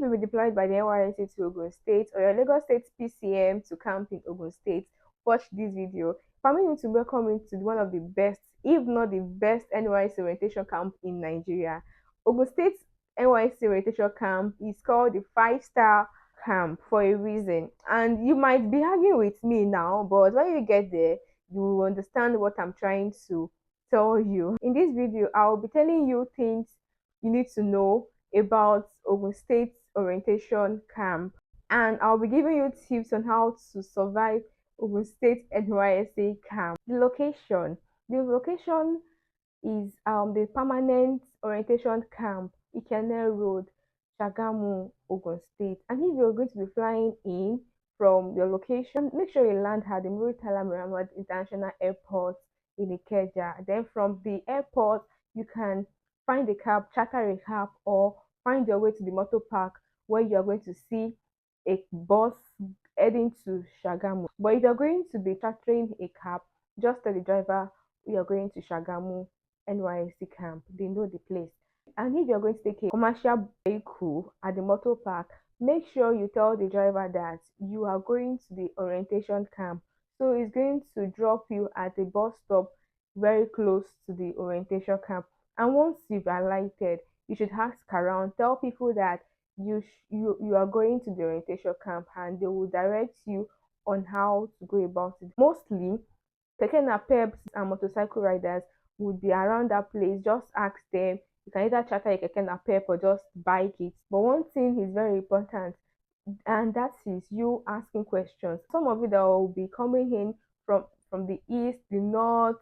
to be deployed by the NYSC to Ogun State or your Lagos State PCM to camp in Ogun State, watch this video. Permit me to welcome you to one of the best, if not the best, NYSC orientation camp in Nigeria. Ogun State NYSC orientation camp is called the 5-star camp for a reason. And you might be arguing with me now, but when you get there, you will understand what I'm trying to tell you. In this video, I'll be telling you things you need to know about Ogun State orientation camp, and I'll be giving you tips on how to survive Ogun State NYSC camp. The location is the permanent orientation camp, Ikenne Road, Shagamu, Ogun State. And if you're going to be flying in from your location, make sure you land at the Muritala Muhammad International Airport in Ikeja. Then from the airport, you can find a cab, charter a cab, or find your way to the motor park where you are going to see a bus heading to Shagamu. But if you're going to be chartering a cab, just tell the driver we are going to Shagamu NYSC camp. They know the place. And if you're going to take a commercial vehicle at the motor park, make sure you tell the driver that you are going to the orientation camp. So it's going to drop you at a bus stop very close to the orientation camp. And once you've alighted, you should ask around, tell people that you are going to the orientation camp, and they will direct you on how to go about it. Mostly, keke napeps and motorcycle riders would be around that place. Just ask them. You can either charter a keke napep or just bike it. But one thing is very important, and that is you asking questions. Some of you that will be coming in from the east, the north,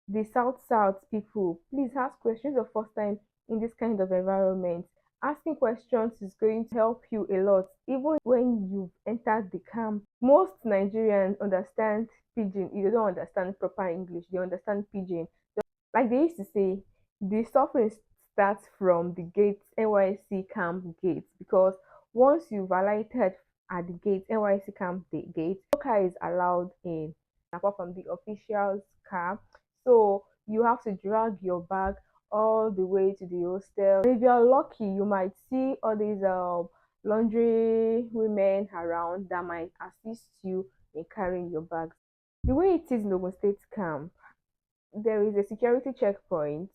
the south people, please ask questions the first time in this kind of environment. Asking questions is going to help you a lot, even when you've entered the camp. Most Nigerians understand pidgin. If they don't understand proper English, they understand pidgin. Like they used to say, the suffering starts from the gate, NYSC camp gate, because once you've alighted at the gate, NYSC camp gate, no car is allowed in apart from the official's car. So you have to drag your bag all the way to the hostel. If you're lucky, you might see all these laundry women around that might assist you in carrying your bags. The way it is in Ogun State camp, there is a security checkpoint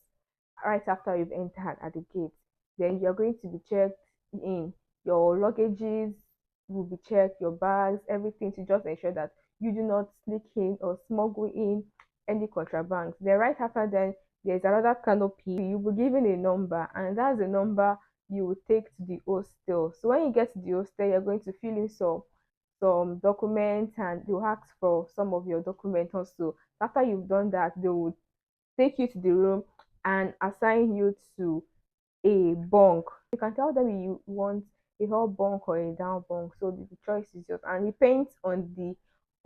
right after you've entered at the gate. Then you're going to be checked in. Your luggages will be checked, your bags, everything, to just ensure that you do not sneak in or smuggle in any contrabands. Then right after then, there's another canopy. You'll be given a number, and that's the number you will take to the hostel. So when you get to the hostel, you're going to fill in some documents, and they'll ask for some of your documents also. After you've done that, they will take you to the room and assign you to a bunk. You can tell them you want a hot bunk or a down bunk, so the choice is yours, and it depends on the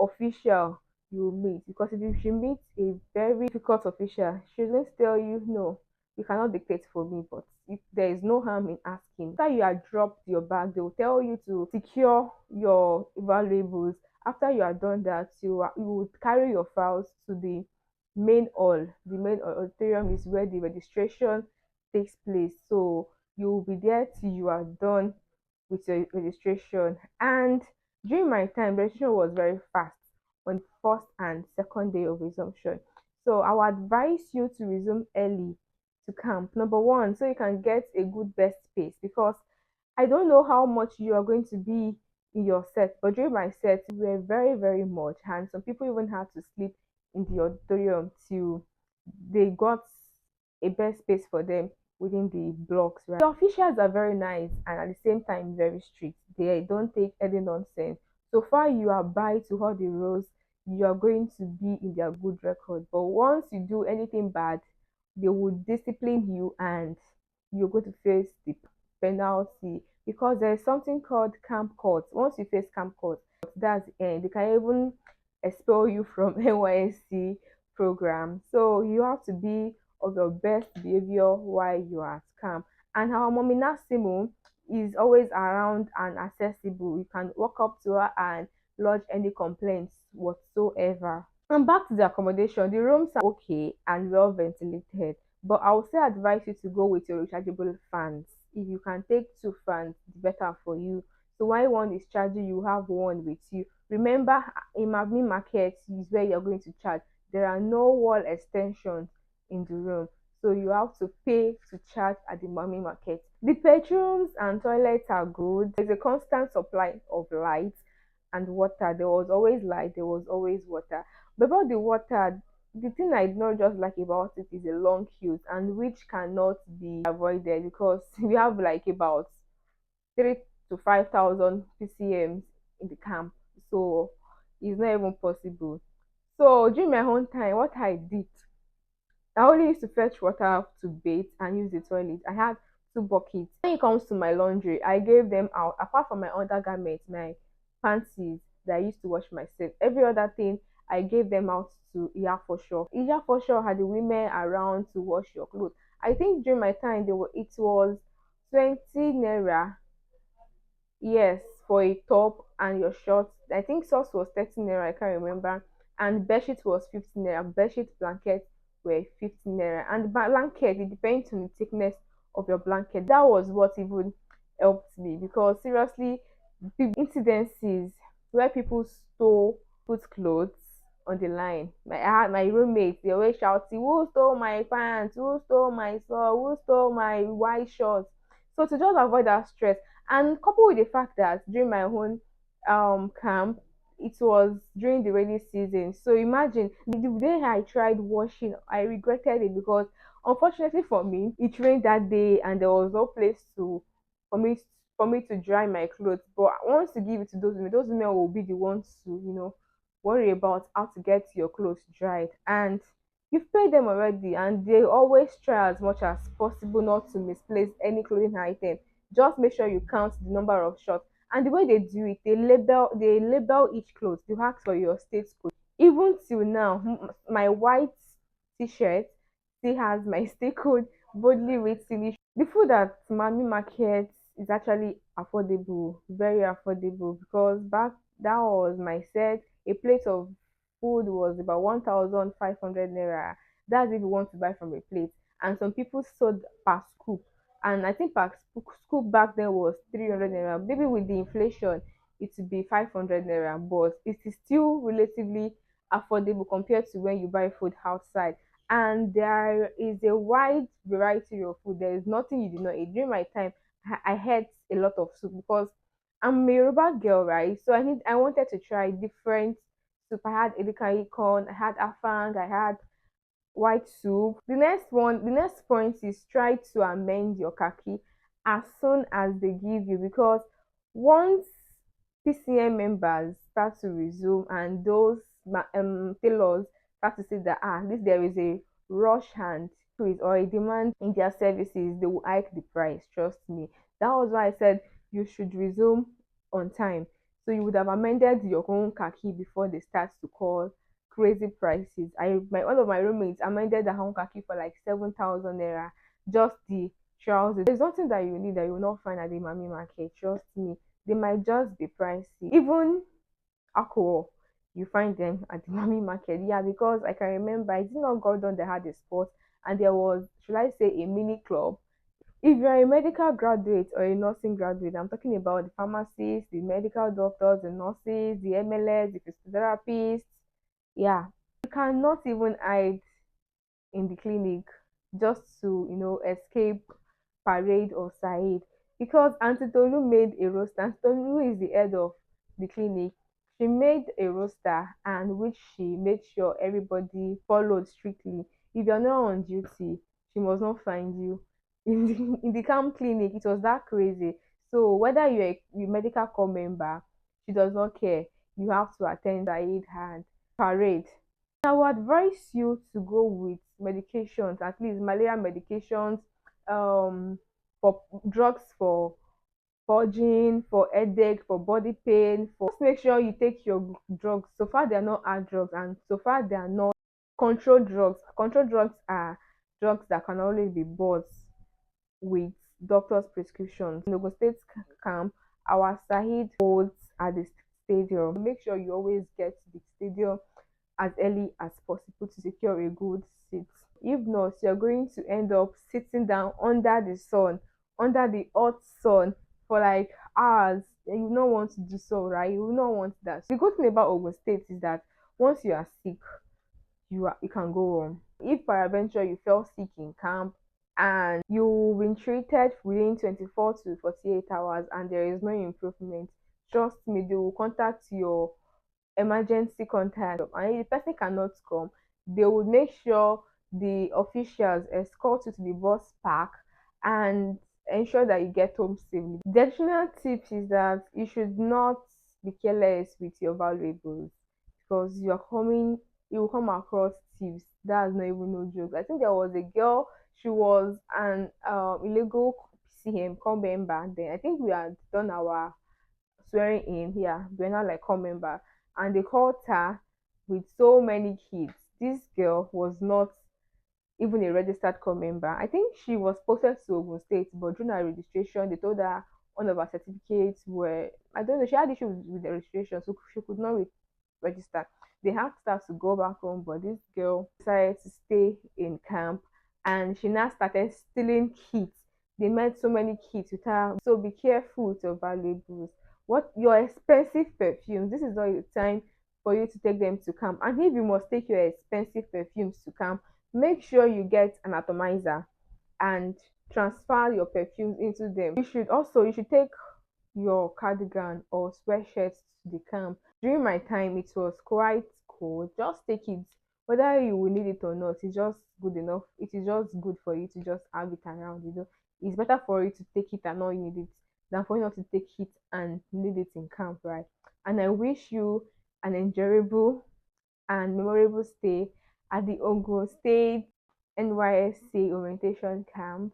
official you meet. Because if you meet a very difficult official, she's going to tell you, no, you cannot dictate for me. But if there is no harm in asking, after you have dropped your bag, they will tell you to secure your valuables. After you have done that, you will carry your files to the main hall. The main auditorium is where the registration takes place. So you will be there till you are done with your registration. And during my time, registration was very fast on first and second day of resumption. So I would advise you to resume early to camp. Number one, so you can get a good best space, because I don't know how much you are going to be in your set, but during my set, we were very much, and some people even had to sleep in the auditorium till they got a best space for them within the blocks. Right? The officials are very nice and at the same time very strict. They don't take any nonsense. So far you abide to all the rules, you are going to be in their good record. But once you do anything bad, they will discipline you and you're going to face the penalty, because there is something called camp court. Once you face camp court, that's the end. They can even expel you from NYSC program. So you have to be of your best behavior while you are at camp. And our mommy Nasimu is always around and accessible. You can walk up to her and lodge any complaints whatsoever. And back to the accommodation, the rooms are okay and well ventilated, but I would say advise you to go with your rechargeable fans. if you can take two fans, the better for you. So while one is charging, you have one with you. Remember, in Mami Market is where you're going to charge. There are no wall extensions in the room. So you have to pay to charge at the Mami Market. The bedrooms and toilets are good. There's a constant supply of light and water. There was always light, there was always water. But about the water, the thing I not just like about it is a long queues, and which cannot be avoided because we have like about 3 to 5,000 PCMs in the camp. So it's not even possible. So during my own time, what I did, I only used to fetch water to bathe and use the toilet. I had two buckets. When it comes to my laundry, I gave them out. Apart from my undergarments, my panties that I used to wash myself, every other thing I gave them out to Iya for sure. Iya for sure had the women around to wash your clothes. I think during my time, it was 20 naira. Yes, for a top and your shorts. I think socks was 13 naira, I can't remember. And bedsheet was 15 naira. Bedsheet blanket were 15 naira. And the blanket, it depends on the thickness of your blanket. That was what even helped me because seriously, the incidences where people stole put clothes on the line. I had my roommates, they always shouting, "Who stole my pants? Who stole my sock? Who stole my white shorts?" So to just avoid that stress, and coupled with the fact that during my own camp, it was during the rainy season. So imagine the day I tried washing, I regretted it because unfortunately for me, it rained that day and there was no place to for me for me to dry my clothes. But I want to give it to those women. Those women will be the ones to, worry about how to get your clothes dried. And you've paid them already, and they always try as much as possible not to misplace any clothing item. Just make sure you count the number of shots. And the way they do it, they label each clothes. You ask for your state code. Even till now, my white t-shirt still has my state code boldly written. The food at Mami Market is actually affordable, very affordable because back that was my set. A plate of food was about 1,500 naira. That's if you want to buy from a plate. And some people sold per scoop. And I think per scoop back then was 300 naira. Maybe with the inflation, it would be 500 naira, but it is still relatively affordable compared to when you buy food outside. And there is a wide variety of food. There is nothing you did not eat. During my time, I had a lot of soup because I'm a Yoruba girl, right? So I wanted to try different soup. I had edikayi corn, I had afang, I had white soup. The next point is try to amend your khaki as soon as they give you, because once PCM members start to resume and those tailors start to see that this there is a rush and increase or a demand in their services, they will hike the price. Trust me. That was why I said you should resume on time. So you would have amended your own khaki before they start to call crazy prices. My one of my roommates amended the own khaki for like 7,000 naira. Just the trousers. There's nothing that you need that you will not find at the Mami Market. Trust me, they might just be pricey. Even alcohol, you find them at the Mami Market. Yeah, because I can remember I did not go down. They had a spot, and there was, should I say, a mini club. If you're a medical graduate or a nursing graduate, I'm talking about the pharmacists, the medical doctors, the nurses, the MLS, the physiotherapists. Yeah, you cannot even hide in the clinic just to escape parade or Said, because Auntie Tolu made a roster. Auntie Tolu is the head of the clinic. She made a roster and which she made sure everybody followed strictly. If you're not on duty, she must not find you. In the camp clinic, it was that crazy. So whether you're a medical corps member, she does not care. You have to attend Said and parade. I would advise you to go with medications, at least malaria medications, for drugs for purging, for headache, for body pain. For just make sure you take your drugs. So far, they are not hard drugs, and so far they are not controlled drugs. Controlled drugs are drugs that can only be bought with doctor's prescriptions. In Ogun State camp, our Sahid holds at the stadium. Make sure you always get to the stadium as early as possible to secure a good seat. If not, you're going to end up sitting down under the sun under the hot sun for like hours, and you don't want to do so, right? You will not want that. The good thing about Ogun State is that once you are sick, you can go home. If peradventure you fell sick in camp and you've been treated within 24 to 48 hours and there is no improvement, trust me, they will contact your emergency contact, and if the person cannot come, they would make sure the officials escort you to the bus park and ensure that you get home safely. The additional tip is that you should not be careless with your valuables, because you will come across thieves. That's not even no joke. I think there was a girl, she was an illegal CM come member then. I think we had done our swearing in, yeah, we're not like core member, and they called her with so many kids. This girl was not even a registered core member. I think she was posted to Ogun State, but during her registration, they told her one of her certificates were, I don't know, she had issues with the registration, so she could not register. They asked her to go back home, but this girl decided to stay in camp, and she now started stealing kits. They met so many kids with her. So be careful with your valuables. What your expensive perfumes, this is not the time for you to take them to camp. And if you must take your expensive perfumes to camp, make sure you get an atomizer and transfer your perfumes into them. You should take your cardigan or sweatshirt to the camp. During my time, it was quite cold. Just take it, whether you will need it or not. It's just good enough. It is just good for you to just have it around. It's better for you to take it and not need it than for you not to take it and need it in camp, right? And I wish you an enjoyable and memorable stay at the Ogun State NYSC orientation camp.